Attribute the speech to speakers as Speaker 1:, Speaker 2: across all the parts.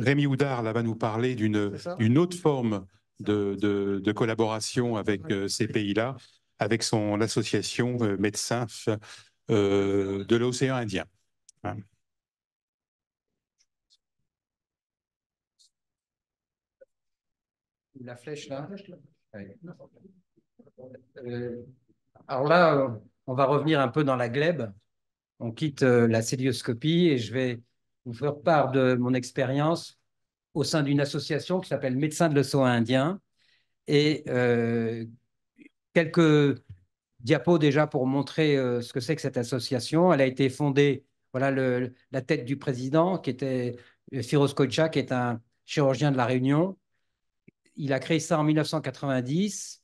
Speaker 1: Rémi Houdard là, va nous parler d'une autre forme de collaboration avec ces pays-là, avec son association Médecins de l'océan Indien. Hein.
Speaker 2: La flèche là. Alors là, on va revenir un peu dans la glèbe. On quitte la célioscopie et je vais vous faire part de mon expérience au sein d'une association qui s'appelle Médecins de l'océan Indien. Et quelques diapos déjà pour montrer ce que c'est que cette association. Elle a été fondée, voilà la tête du président qui était Firoz Kocha, qui est un chirurgien de la Réunion. Il a créé ça en 1990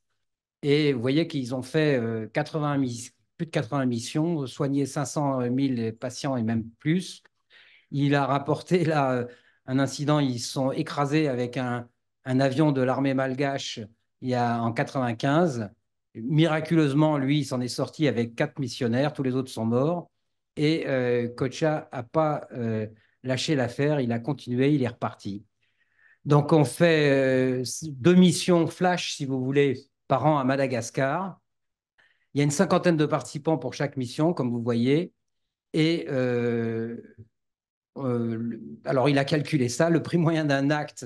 Speaker 2: et vous voyez qu'ils ont fait plus de 80 missions, soigné 500 000 patients et même plus. Il a rapporté là un incident, ils se sont écrasés avec un avion de l'armée malgache en 95. Miraculeusement, lui, il s'en est sorti avec 4 missionnaires, tous les autres sont morts. Et Kocha n'a pas lâché l'affaire, il a continué, il est reparti. Donc, on fait 2 missions flash, si vous voulez, par an à Madagascar. Il y a une cinquantaine de participants pour chaque mission, comme vous voyez. Et alors, il a calculé ça. Le prix moyen d'un acte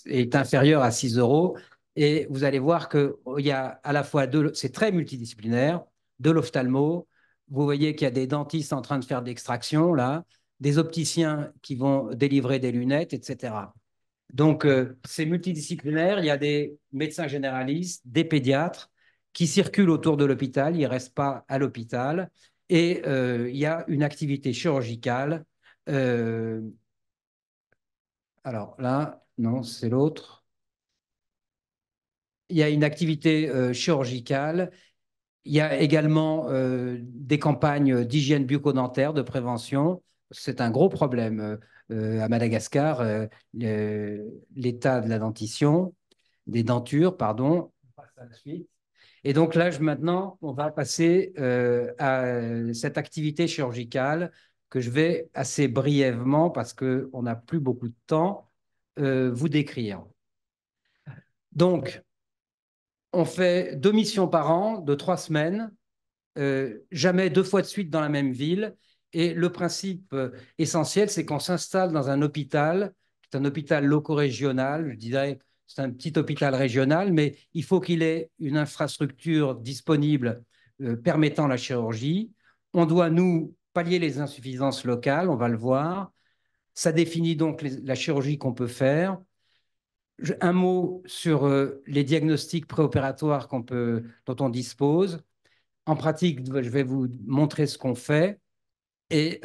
Speaker 2: est inférieur à 6 euros. Et vous allez voir qu'il y a à la fois c'est très multidisciplinaire, de l'ophtalmo. Vous voyez qu'il y a des dentistes en train de faire de l'extraction, là, des opticiens qui vont délivrer des lunettes, etc. Donc, c'est multidisciplinaire. Il y a des médecins généralistes, des pédiatres qui circulent autour de l'hôpital. Ils ne restent pas à l'hôpital. Et il y a une activité chirurgicale. Euh, alors là, non, c'est l'autre. Il y a une activité chirurgicale. Il y a également des campagnes d'hygiène bucco-dentaire, de prévention. C'est un gros problème à Madagascar, l'état de la dentition, des dentures, pardon. On passe à la suite. Et donc là, maintenant, on va passer à cette activité chirurgicale que je vais assez brièvement, parce qu'on n'a plus beaucoup de temps, vous décrire. Donc, on fait 2 missions par an de 3 semaines, jamais 2 fois de suite dans la même ville. Et le principe essentiel, c'est qu'on s'installe dans un hôpital, c'est un hôpital loco-régional, je dirais, c'est un petit hôpital régional, mais il faut qu'il ait une infrastructure disponible permettant la chirurgie. On doit, nous, pallier les insuffisances locales, on va le voir. Ça définit donc la chirurgie qu'on peut faire. Un mot sur les diagnostics préopératoires dont on dispose. En pratique, je vais vous montrer ce qu'on fait et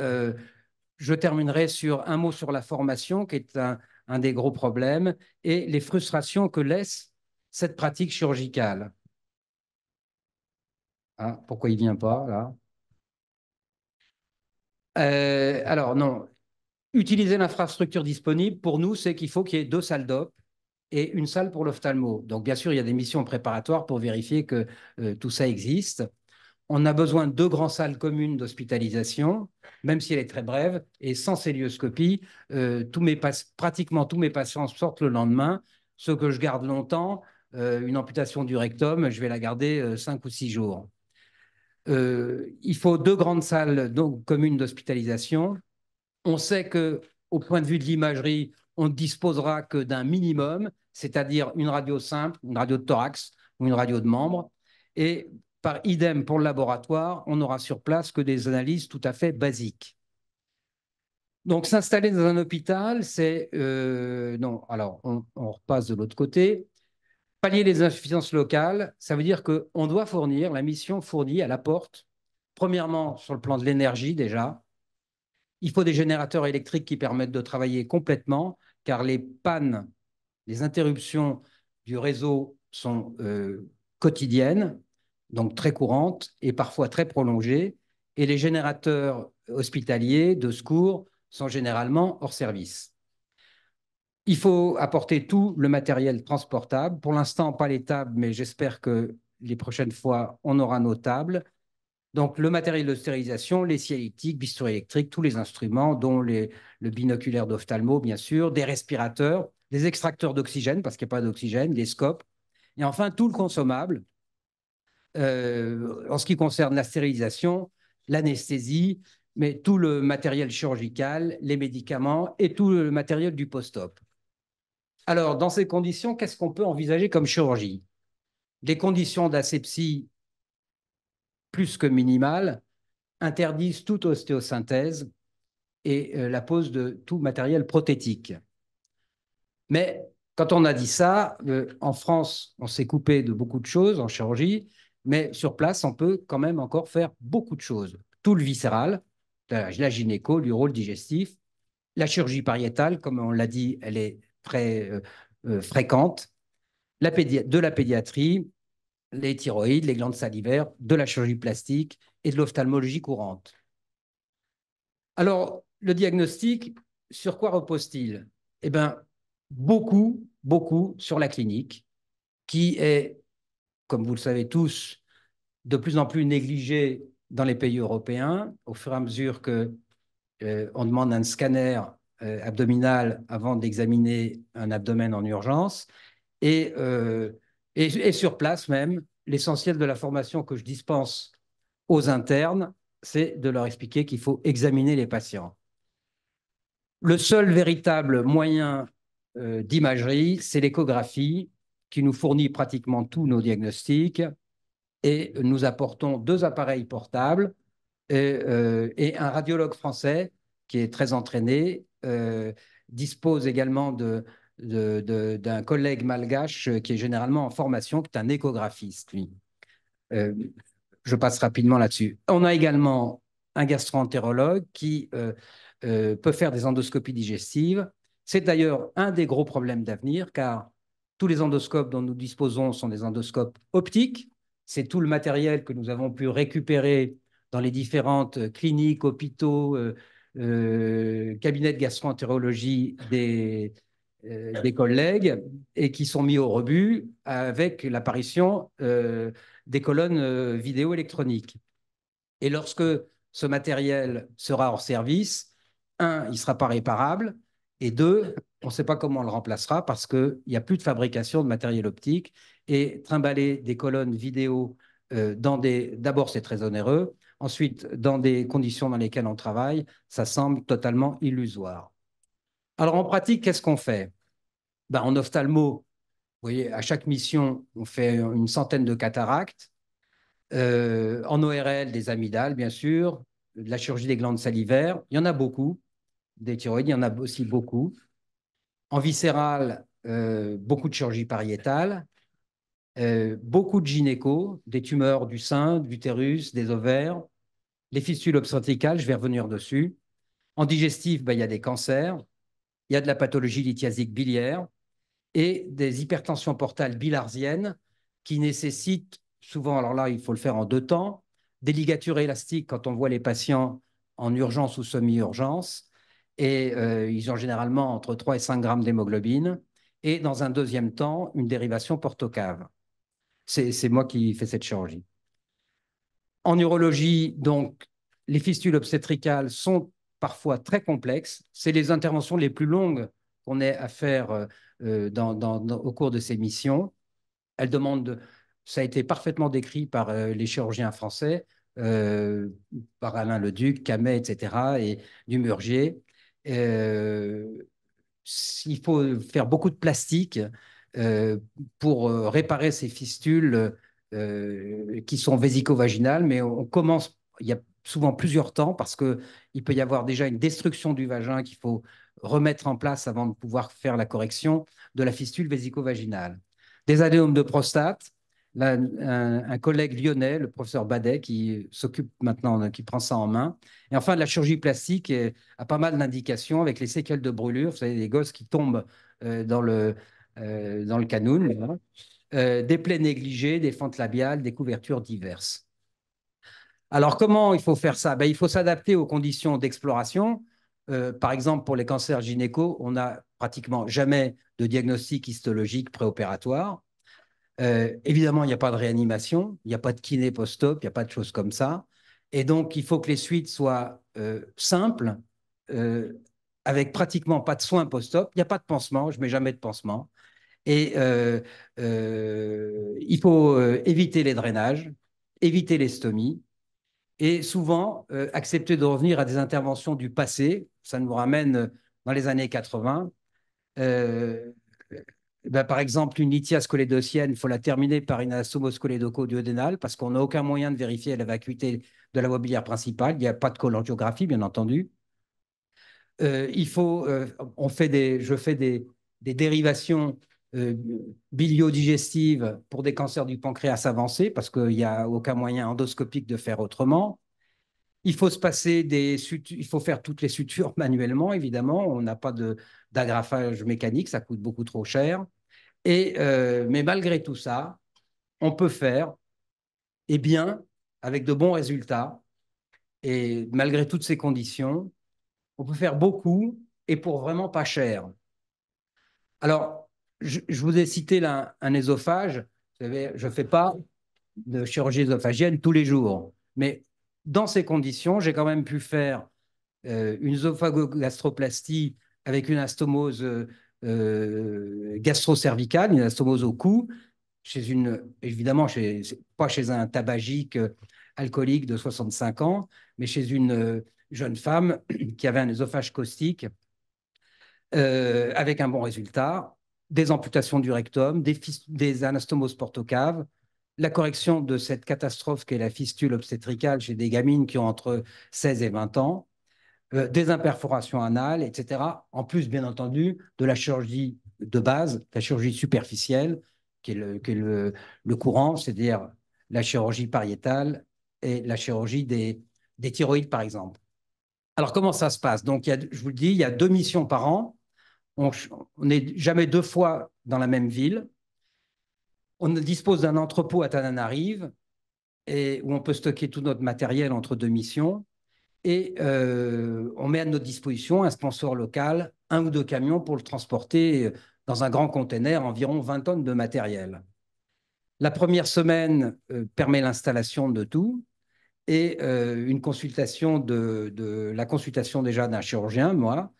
Speaker 2: je terminerai sur un mot sur la formation, qui est un des gros problèmes, et les frustrations que laisse cette pratique chirurgicale. Ah, pourquoi il ne vient pas, là? Alors, non. Utiliser l'infrastructure disponible, pour nous, c'est qu'il faut qu'il y ait 2 salles d'op et une salle pour l'ophtalmo. Donc, bien sûr, il y a des missions préparatoires pour vérifier que tout ça existe. On a besoin de 2 grandes salles communes d'hospitalisation, même si elle est très brève, et sans célioscopie, pratiquement tous mes patients sortent le lendemain. Ceux que je garde longtemps, une amputation du rectum, je vais la garder 5 ou 6 jours. Il faut 2 grandes salles donc, communes d'hospitalisation. On sait qu'au point de vue de l'imagerie, on ne disposera que d'un minimum, c'est-à-dire une radio simple, une radio de thorax ou une radio de membre. Et par idem pour le laboratoire, on n'aura sur place que des analyses tout à fait basiques. Donc, s'installer dans un hôpital, c'est... non, alors, on repasse de l'autre côté. Pallier les insuffisances locales, ça veut dire qu'on doit fournir, la mission fournit à la porte, premièrement, sur le plan de l'énergie déjà. Il faut des générateurs électriques qui permettent de travailler complètement, car les pannes, les interruptions du réseau sont quotidiennes, donc très courantes et parfois très prolongées, et les générateurs hospitaliers de secours sont généralement hors service. Il faut apporter tout le matériel transportable. Pour l'instant, pas les tables, mais j'espère que les prochaines fois, on aura nos tables. Donc, le matériel de stérilisation, les scies elliptiques, bistouri électrique, tous les instruments, dont le binoculaire d'ophtalmo, bien sûr, des respirateurs, des extracteurs d'oxygène, parce qu'il n'y a pas d'oxygène, des scopes, et enfin tout le consommable en ce qui concerne la stérilisation, l'anesthésie, mais tout le matériel chirurgical, les médicaments et tout le matériel du post-op. Alors, dans ces conditions, qu'est-ce qu'on peut envisager comme chirurgie? Des conditions d'asepsie plus que minimales interdisent toute ostéosynthèse et la pose de tout matériel prothétique. Mais quand on a dit ça, en France, on s'est coupé de beaucoup de choses en chirurgie, mais sur place, on peut quand même encore faire beaucoup de choses. Tout le viscéral, la gynéco, l'uro, le digestif, la chirurgie pariétale, comme on l'a dit, elle est très fréquente, de la pédiatrie, les thyroïdes, les glandes salivaires, de la chirurgie plastique et de l'ophtalmologie courante. Alors, le diagnostic, sur quoi repose-t-il? Eh bien, beaucoup sur la clinique, qui est, comme vous le savez tous, de plus en plus négligée dans les pays européens, au fur et à mesure que on demande un scanner abdominal avant d'examiner un abdomen en urgence. Et sur place même, l'essentiel de la formation que je dispense aux internes, c'est de leur expliquer qu'il faut examiner les patients. Le seul véritable moyen d'imagerie, c'est l'échographie qui nous fournit pratiquement tous nos diagnostics et nous apportons 2 appareils portables et un radiologue français qui est très entraîné dispose également d'un collègue malgache qui est généralement en formation, qui est un échographiste, lui. Euh, je passe rapidement là-dessus. On a également un gastro-entérologue qui peut faire des endoscopies digestives. C'est d'ailleurs un des gros problèmes d'avenir, car tous les endoscopes dont nous disposons sont des endoscopes optiques. C'est tout le matériel que nous avons pu récupérer dans les différentes cliniques, hôpitaux, cabinets de gastro-entérologie des collègues et qui sont mis au rebut avec l'apparition des colonnes vidéo électroniques. Et lorsque ce matériel sera hors service, un, il ne sera pas réparable, et deux, on ne sait pas comment on le remplacera parce qu'il n'y a plus de fabrication de matériel optique. Et trimballer des colonnes vidéo d'abord, c'est très onéreux. Ensuite, dans des conditions dans lesquelles on travaille, ça semble totalement illusoire. Alors, en pratique, qu'est-ce qu'on fait? Ben, en ophtalmo, vous voyez, à chaque mission, on fait une centaine de cataractes. En ORL, des amygdales, bien sûr, de la chirurgie des glandes salivaires, il y en a beaucoup. Des thyroïdes, il y en a aussi beaucoup. En viscéral, beaucoup de chirurgie pariétale, beaucoup de gynéco, des tumeurs du sein, de l'utérus, des ovaires, les fistules obstétricales, je vais revenir dessus. En digestif, ben, il y a des cancers, il y a de la pathologie lithiasique biliaire et des hypertensions portales bilarziennes qui nécessitent souvent, alors là, il faut le faire en 2 temps, des ligatures élastiques quand on voit les patients en urgence ou semi-urgence, et ils ont généralement entre 3 et 5 grammes d'hémoglobine, et dans un deuxième temps, une dérivation portocave. C'est moi qui fais cette chirurgie. En urologie, donc, les fistules obstétricales sont parfois très complexes. C'est les interventions les plus longues qu'on ait à faire au cours de ces missions. Elles demandent, ça a été parfaitement décrit par les chirurgiens français, par Alain Leduc, Camet, etc., et Dumurgier. Il faut faire beaucoup de plastique pour réparer ces fistules qui sont vésico-vaginales, mais on commence, il y a souvent plusieurs temps parce qu'il peut y avoir déjà une destruction du vagin qu'il faut remettre en place avant de pouvoir faire la correction de la fistule vésico-vaginale. Des adénomes de prostate, là, un collègue lyonnais, le professeur Badet, qui s'occupe maintenant, qui prend ça en main. Et enfin, de la chirurgie plastique a pas mal d'indications avec les séquelles de brûlure. Vous savez, les gosses qui tombent dans le canoun, des plaies négligées, des fentes labiales, des couvertures diverses. Alors, comment il faut faire ça? Ben, il faut s'adapter aux conditions d'exploration. Par exemple, pour les cancers gynéco, on n'a pratiquement jamais de diagnostic histologique préopératoire. Évidemment, il n'y a pas de réanimation, il n'y a pas de kiné post-op, il n'y a pas de choses comme ça. Et donc, il faut que les suites soient simples, avec pratiquement pas de soins post-op. Il n'y a pas de pansement, je ne mets jamais de pansement. Et il faut éviter les drainages, éviter les stomies et souvent accepter de revenir à des interventions du passé. Ça nous ramène dans les années 80. Euh, ben, par exemple, une lithiase cholédossienne, il faut la terminer par une anastomose cholédoco-duodénale parce qu'on n'a aucun moyen de vérifier la vacuité de la voie biliaire principale. Il n'y a pas de cholangiographie, bien entendu. Je fais des dérivations euh, biliodigestives pour des cancers du pancréas avancés parce qu'il n'y a aucun moyen endoscopique de faire autrement. Il faut se passer il faut faire toutes les sutures manuellement, évidemment. On n'a pas d'agrafage mécanique, ça coûte beaucoup trop cher. Mais malgré tout ça, on peut faire, et bien, avec de bons résultats, et malgré toutes ces conditions, on peut faire beaucoup et pour vraiment pas cher. Alors, je vous ai cité là un œsophage. Vous savez, je ne fais pas de chirurgie œsophagienne tous les jours. Mais dans ces conditions, j'ai quand même pu faire une œsophagogastroplastie avec une astomose gastro-cervicale, une astomose au cou, évidemment, pas chez un tabagique alcoolique de 65 ans, mais chez une jeune femme qui avait un œsophage caustique avec un bon résultat, des amputations du rectum, des anastomoses portocaves, la correction de cette catastrophe qu'est la fistule obstétricale chez des gamines qui ont entre 16 et 20 ans, des imperforations anales, etc. En plus, bien entendu, de la chirurgie de base, la chirurgie superficielle, qui est le courant, c'est-à-dire la chirurgie pariétale et la chirurgie des thyroïdes, par exemple. Alors, comment ça se passe? Donc, je vous le dis, il y a 2 missions par an. On n'est jamais 2 fois dans la même ville. On dispose d'un entrepôt à Tananarive où on peut stocker tout notre matériel entre 2 missions. Et on met à notre disposition un sponsor local, 1 ou 2 camions pour le transporter dans un grand container, environ 20 tonnes de matériel. La première semaine permet l'installation de tout et une consultation la consultation déjà d'un chirurgien, moi,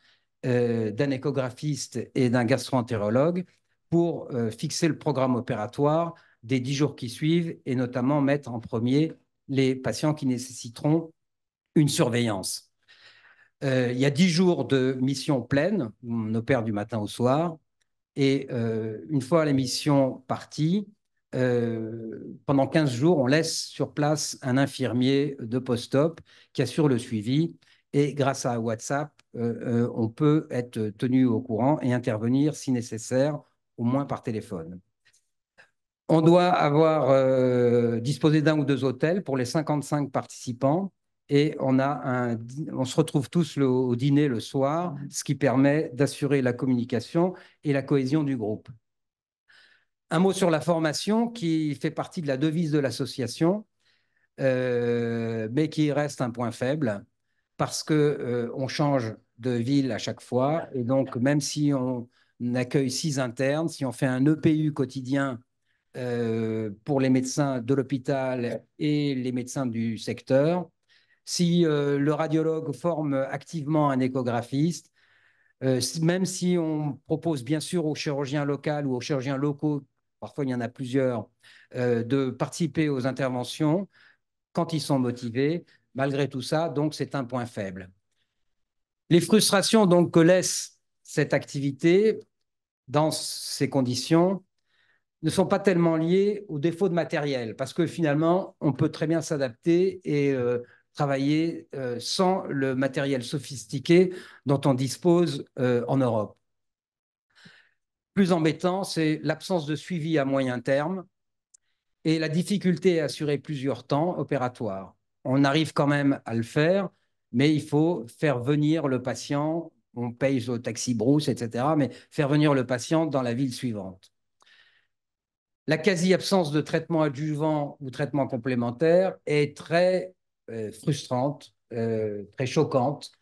Speaker 2: d'un échographiste et d'un gastro-entérologue pour fixer le programme opératoire des 10 jours qui suivent et notamment mettre en premier les patients qui nécessiteront une surveillance. Il y a 10 jours de mission pleine, on opère du matin au soir, et une fois les missions parties, pendant 15 jours, on laisse sur place un infirmier de post-op qui assure le suivi, et grâce à WhatsApp, on peut être tenu au courant et intervenir si nécessaire, au moins par téléphone. On doit avoir disposé d'un ou 2 hôtels pour les 55 participants et on se retrouve tous au dîner le soir, ce qui permet d'assurer la communication et la cohésion du groupe. Un mot sur la formation qui fait partie de la devise de l'association, mais qui reste un point faible parce qu'on change de ville à chaque fois. Et donc, même si on accueille 6 internes, si on fait un EPU quotidien pour les médecins de l'hôpital et les médecins du secteur. Si le radiologue forme activement un échographiste, même si on propose bien sûr aux chirurgiens locaux ou aux chirurgiens locaux, parfois il y en a plusieurs, de participer aux interventions quand ils sont motivés, malgré tout ça, donc c'est un point faible. Les frustrations donc que laisse cette activité dans ces conditions, ne sont pas tellement liés au défaut de matériel, parce que finalement, on peut très bien s'adapter et travailler sans le matériel sophistiqué dont on dispose en Europe. Plus embêtant, c'est l'absence de suivi à moyen terme et la difficulté à assurer plusieurs temps opératoires. On arrive quand même à le faire, mais il faut faire venir le patient, on paye au taxi brousse, etc., mais faire venir le patient dans la ville suivante. La quasi-absence de traitement adjuvant ou traitement complémentaire est très frustrante, très choquante,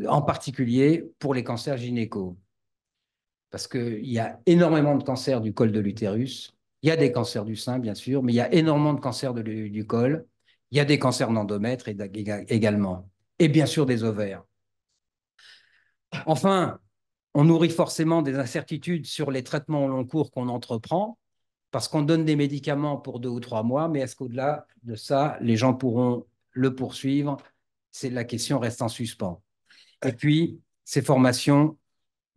Speaker 2: en particulier pour les cancers gynéco. Parce qu'il y a énormément de cancers du col de l'utérus. Il y a des cancers du sein, bien sûr, mais il y a énormément de cancers du col. Il y a des cancers d'endomètre également, et bien sûr des ovaires. Enfin, on nourrit forcément des incertitudes sur les traitements au long cours qu'on entreprend, parce qu'on donne des médicaments pour 2 ou 3 mois, mais est-ce qu'au-delà de ça, les gens pourront le poursuivre? C'est la question reste en suspens. Et puis, ces formations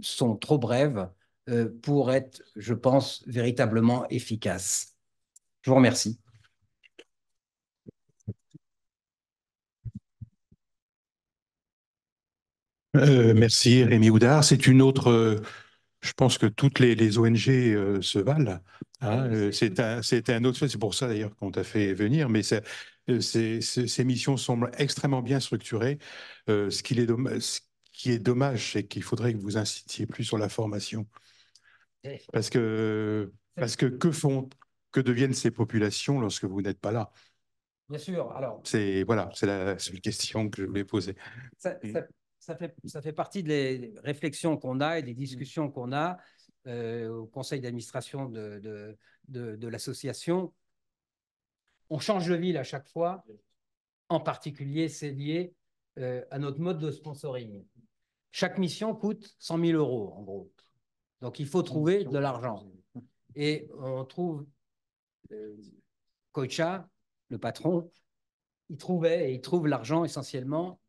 Speaker 2: sont trop brèves pour être, je pense, véritablement efficaces. Je vous remercie.
Speaker 1: Merci Rémi Houdard. C'est une autre, je pense que toutes les ONG se valent. Hein. C'est un autre fait, c'est pour ça d'ailleurs qu'on t'a fait venir, mais ces missions semblent extrêmement bien structurées. Ce qui est dommage, c'est qu'il faudrait que vous incitiez plus sur la formation. Parce que que deviennent ces populations lorsque vous n'êtes pas là?
Speaker 2: Bien sûr. Alors,
Speaker 1: Voilà, c'est la seule question que je voulais poser.
Speaker 2: Ça fait partie des réflexions qu'on a et des discussions qu'on a au conseil d'administration de l'association. On change de ville à chaque fois. En particulier, c'est lié à notre mode de sponsoring. Chaque mission coûte 100 000 euros, en gros. Donc, il faut trouver de l'argent. Et on trouve Koicha, le patron, il trouve l'argent essentiellement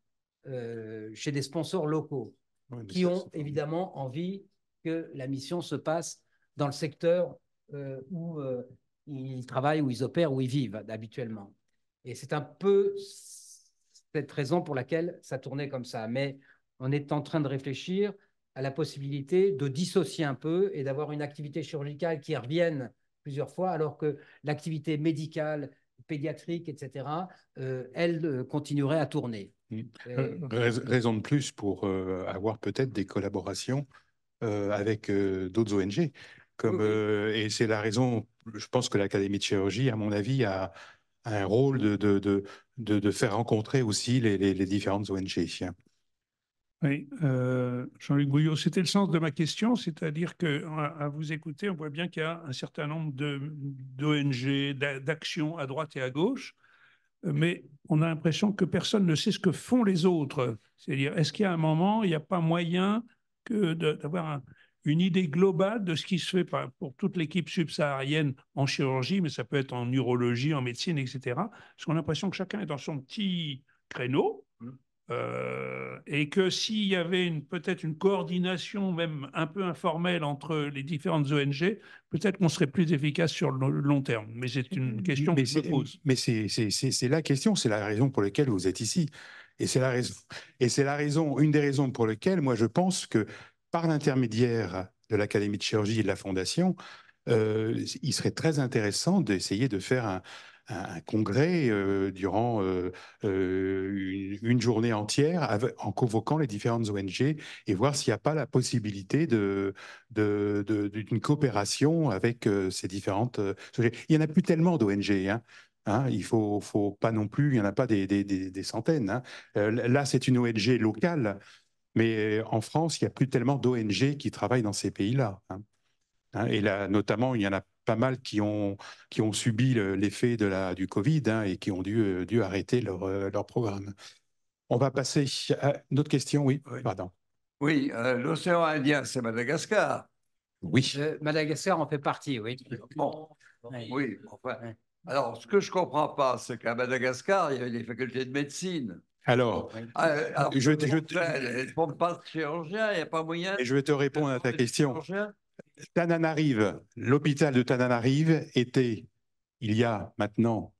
Speaker 2: chez des sponsors locaux qui ont évidemment envie que la mission se passe dans le secteur où ils travaillent, où ils opèrent, où ils vivent habituellement. Et c'est un peu cette raison pour laquelle ça tournait comme ça. Mais on est en train de réfléchir à la possibilité de dissocier un peu et d'avoir une activité chirurgicale qui revienne plusieurs fois, alors que l'activité médicale, pédiatrique, etc., elle continuerait à tourner.
Speaker 1: Raison de plus pour avoir peut-être des collaborations avec d'autres ONG. Et c'est la raison, je pense que l'Académie de chirurgie, à mon avis, a un rôle de faire rencontrer aussi les différentes ONG.
Speaker 3: Oui, Jean-Luc Bouillot, c'était le sens de ma question, c'est-à-dire qu'à vous écouter, on voit bien qu'il y a un certain nombre d'ONG, d'actions à droite et à gauche, mais on a l'impression que personne ne sait ce que font les autres. C'est-à-dire, est-ce qu'il y a un moment, il n'y a pas moyen d'avoir une idée globale de ce qui se fait pour toute l'équipe subsaharienne en chirurgie, mais ça peut être en urologie, en médecine, etc. Parce qu'on a l'impression que chacun est dans son petit créneau. Et que s'il y avait peut-être une coordination même un peu informelle entre les différentes ONG, peut-être qu'on serait plus efficace sur le long terme. Mais c'est une question que je me pose.
Speaker 1: Mais c'est la question, c'est la raison pour laquelle vous êtes ici. Et c'est la raison, une des raisons pour lesquelles moi je pense que par l'intermédiaire de l'Académie de chirurgie et de la Fondation, il serait très intéressant d'essayer de faire un congrès durant une journée entière en convoquant les différentes ONG et voir s'il n'y a pas la possibilité d'une coopération avec ces différentes ONG. Il n'y en a plus tellement d'ONG, hein. Hein, il faut pas non plus, il n'y en a pas des centaines. Hein. Là, c'est une ONG locale, mais en France, il n'y a plus tellement d'ONG qui travaillent dans ces pays-là. Hein. Hein, et là, notamment, il y en a pas mal qui ont subi l'effet du Covid hein, et qui ont dû arrêter leur programme. On va passer à une autre question. Oui, pardon.
Speaker 4: Oui, l'océan Indien, c'est Madagascar.
Speaker 1: Oui.
Speaker 2: Madagascar en fait partie, oui.
Speaker 4: Bon, oui, enfin. Alors, ce que je ne comprends pas, c'est qu'à Madagascar, il y a des facultés de médecine.
Speaker 1: Alors,
Speaker 4: je ne forme pas de chirurgien, il n'y a pas moyen.
Speaker 1: Et je vais te répondre à ta question. Tananarive, l'hôpital de Tananarive était, il y a maintenant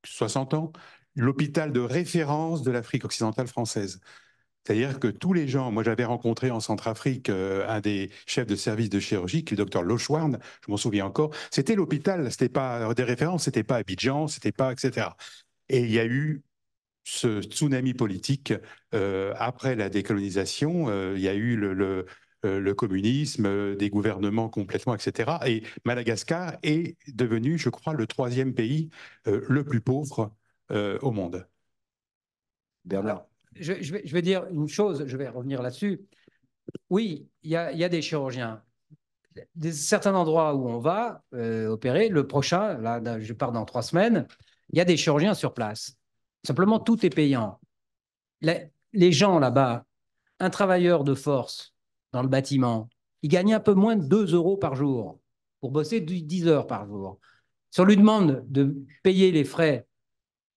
Speaker 1: 60 ans, l'hôpital de référence de l'Afrique occidentale française. C'est-à-dire que tous les gens, moi j'avais rencontré en Centrafrique un des chefs de service de chirurgie, qui est le docteur Lochwarn, je m'en souviens encore, c'était l'hôpital, c'était pas des références, c'était pas Abidjan, c'était pas, etc. Et il y a eu ce tsunami politique après la décolonisation, il y a eu le communisme, des gouvernements complètement, etc. Et Madagascar est devenu, je crois, le 3e pays le plus pauvre au monde.
Speaker 2: Bernard. Je vais dire une chose, je vais revenir là-dessus. Oui, il y a des chirurgiens. Certains endroits où on va opérer, le prochain, là, je pars dans 3 semaines, Il y a des chirurgiens sur place. Simplement, tout est payant. Les gens là-bas, un travailleur de force dans le bâtiment, il gagne un peu moins de 2 euros par jour pour bosser 10 heures par jour. Si on lui demande de payer les frais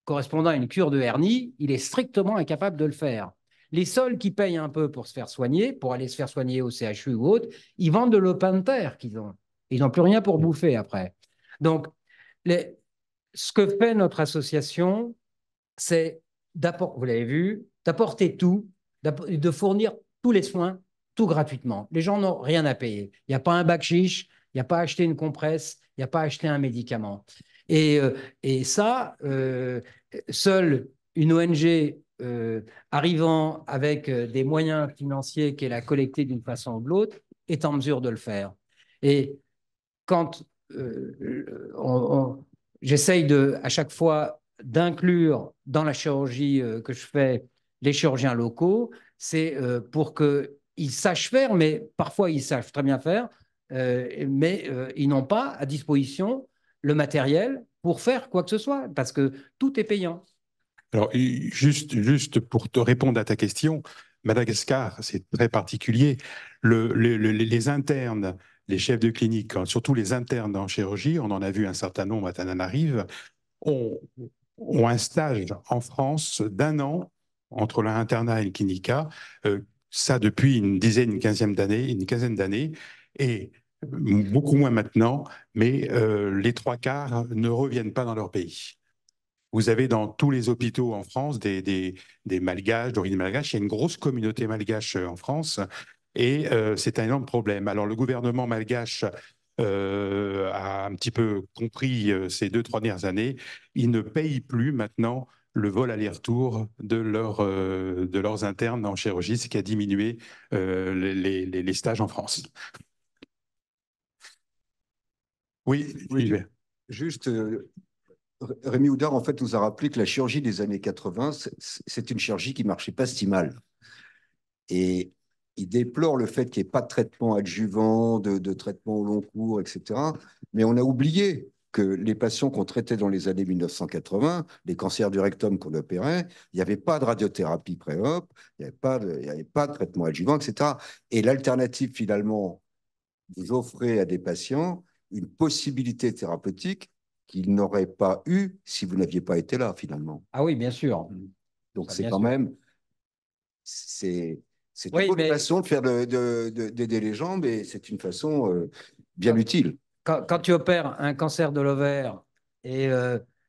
Speaker 2: correspondant à une cure de hernie, il est strictement incapable de le faire. Les seuls qui payent un peu pour se faire soigner, pour aller se faire soigner au CHU ou autre, ils vendent de l'eau de terre qu'ils ont. Ils n'ont plus rien pour bouffer après. Donc, ce que fait notre association, c'est, vous l'avez vu, d'apporter tout, de fournir tous les soins, tout gratuitement. Les gens n'ont rien à payer. Il n'y a pas un bac chiche, il n'y a pas à acheter une compresse, il n'y a pas à acheter un médicament. Et ça, seule une ONG arrivant avec des moyens financiers qu'elle a collectés d'une façon ou de l'autre est en mesure de le faire. Et quand j'essaye à chaque fois d'inclure dans la chirurgie que je fais les chirurgiens locaux, c'est pour qu'ils sachent faire, mais parfois ils savent très bien faire, mais ils n'ont pas à disposition le matériel pour faire quoi que ce soit, parce que tout est payant.
Speaker 1: Alors, juste pour te répondre à ta question, Madagascar, c'est très particulier. Les internes, les chefs de clinique, surtout les internes en chirurgie, on en a vu un certain nombre à Tananarive, ont un stage en France d'1 an entre l'internat et le clinica, ça depuis une quinzaine d'années, et beaucoup moins maintenant, mais les 3/4 ne reviennent pas dans leur pays. Vous avez dans tous les hôpitaux en France des malgaches, d'origine malgache. Il y a une grosse communauté malgache en France et c'est un énorme problème. Alors le gouvernement malgache a un petit peu compris ces 2-3 dernières années. Ils ne payent plus maintenant le vol aller-retour de leurs internes en chirurgie, ce qui a diminué les stages en France. Oui,
Speaker 5: juste... Rémi Houdard, en fait, nous a rappelé que la chirurgie des années 80, c'est une chirurgie qui ne marchait pas si mal. Et il déplore le fait qu'il n'y ait pas de traitement adjuvant, de traitement au long cours, etc. Mais on a oublié que les patients qu'on traitait dans les années 1980, les cancers du rectum qu'on opérait, il n'y avait pas de radiothérapie pré-op, il n'y avait pas de traitement adjuvant, etc. Et l'alternative, finalement, vous offrez à des patients une possibilité thérapeutique qu'ils n'auraient pas eu si vous n'aviez pas été là, finalement.
Speaker 2: Ah oui, bien sûr.
Speaker 5: Donc, c'est quand même... C'est une bonne façon de faire d'aider les gens, mais c'est une façon bien utile.
Speaker 2: Quand tu opères un cancer de l'ovaire et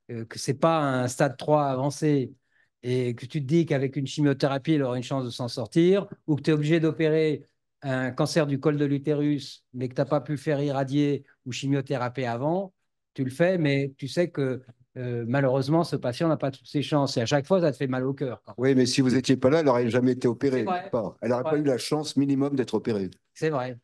Speaker 2: que ce n'est pas un stade 3 avancé et que tu te dis qu'avec une chimiothérapie, il aura une chance de s'en sortir, ou que tu es obligé d'opérer un cancer du col de l'utérus, mais que tu n'as pas pu faire irradier ou chimiothérapie avant, tu le fais, mais tu sais que malheureusement, ce patient n'a pas toutes ses chances. Et à chaque fois, ça te fait mal au cœur.
Speaker 5: Oui, mais si vous n'étiez pas là, elle n'aurait jamais été opérée. Elle n'aurait pas eu la chance minimum d'être opérée.
Speaker 2: C'est vrai.